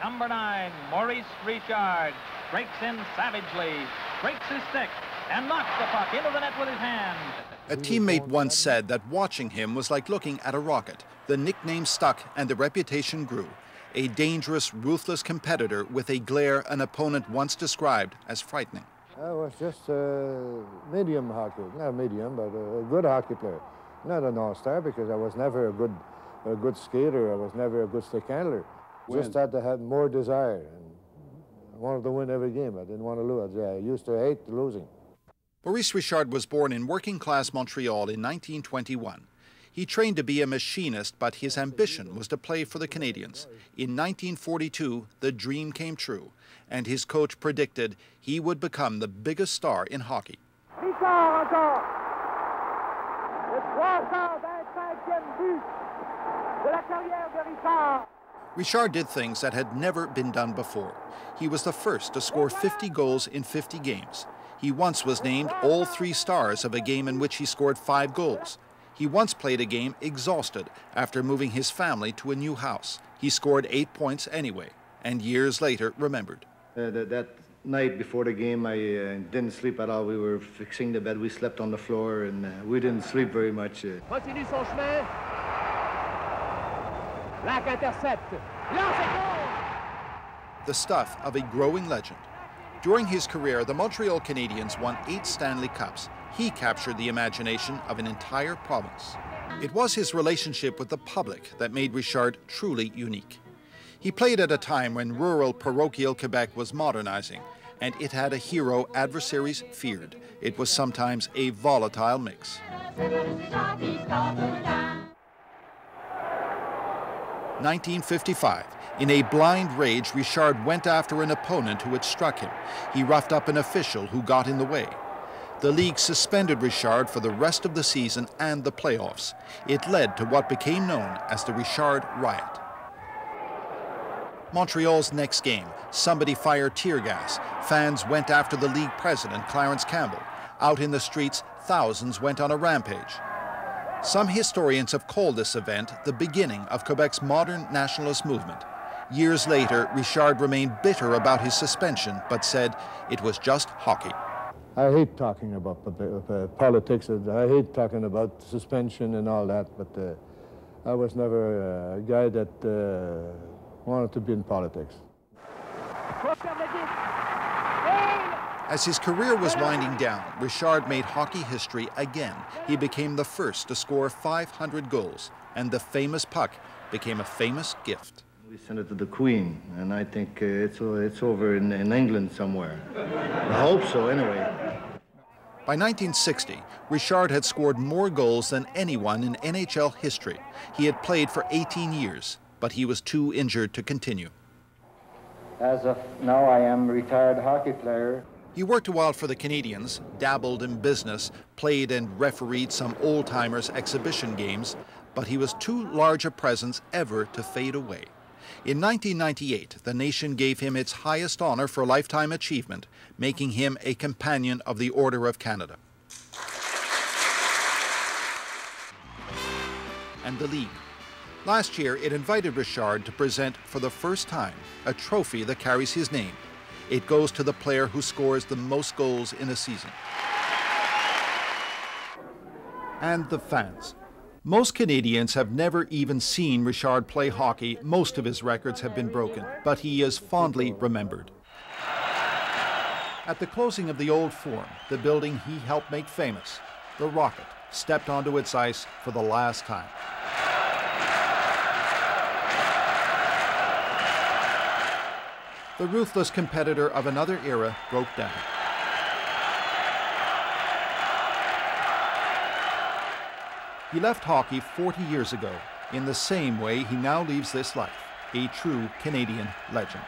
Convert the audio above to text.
Number 9, Maurice Richard, breaks in savagely, breaks his stick, and knocks the puck into the net with his hand. A teammate once said that watching him was like looking at a rocket. The nickname stuck and the reputation grew. A dangerous, ruthless competitor with a glare an opponent once described as frightening. I was just a medium hockey, not medium, but a good hockey player. Not an all-star because I was never a good skater. I was never a good stick handler. Just had to have more desire. And I wanted to win every game. I didn't want to lose. I used to hate losing. Maurice Richard was born in working-class Montreal in 1921. He trained to be a machinist, but his ambition was to play for the Canadiens. In 1942, the dream came true, and his coach predicted he would become the biggest star in hockey. Richard encore. Le 325e but de la carrière de Richard. Richard did things that had never been done before. He was the first to score 50 goals in 50 games. He once was named all 3 stars of a game in which he scored 5 goals. He once played a game exhausted after moving his family to a new house. He scored 8 points anyway, and years later remembered. That night before the game, I didn't sleep at all. We were fixing the bed. We slept on the floor, and we didn't sleep very much. Continue son chemin. Lac intercepte. Lance et goal. The stuff of a growing legend. During his career, the Montreal Canadiens won 8 Stanley Cups. He captured the imagination of an entire province. It was his relationship with the public that made Richard truly unique. He played at a time when rural parochial Quebec was modernizing, and it had a hero adversaries feared. It was sometimes a volatile mix. 1955. In a blind rage, Richard went after an opponent who had struck him. He roughed up an official who got in the way. The league suspended Richard for the rest of the season and the playoffs. It led to what became known as the Richard Riot. Montreal's next game, somebody fired tear gas. Fans went after the league president, Clarence Campbell. Out in the streets, thousands went on a rampage. Some historians have called this event the beginning of Quebec's modern nationalist movement. Years later, Richard remained bitter about his suspension, but said it was just hockey. I hate talking about politics. I hate talking about suspension and all that, but I was never a guy that wanted to be in politics. As his career was winding down, Richard made hockey history again. He became the first to score 500 goals, and the famous puck became a famous gift. We sent it to the Queen, and I think it's over in England somewhere. I hope so, anyway. By 1960, Richard had scored more goals than anyone in NHL history. He had played for 18 years, but he was too injured to continue. As of now, I am a retired hockey player. He worked a while for the Canadiens, dabbled in business, played and refereed some old-timers exhibition games, but he was too large a presence ever to fade away. In 1998, the nation gave him its highest honor for lifetime achievement, making him a Companion of the Order of Canada. And the league. Last year, it invited Richard to present for the first time a trophy that carries his name. It goes to the player who scores the most goals in a season. And the fans. Most Canadians have never even seen Richard play hockey. Most of his records have been broken, but he is fondly remembered. At the closing of the old Forum, the building he helped make famous, the Rocket stepped onto its ice for the last time. The ruthless competitor of another era broke down. He left hockey 40 years ago. In the same way, he now leaves this life, a true Canadian legend.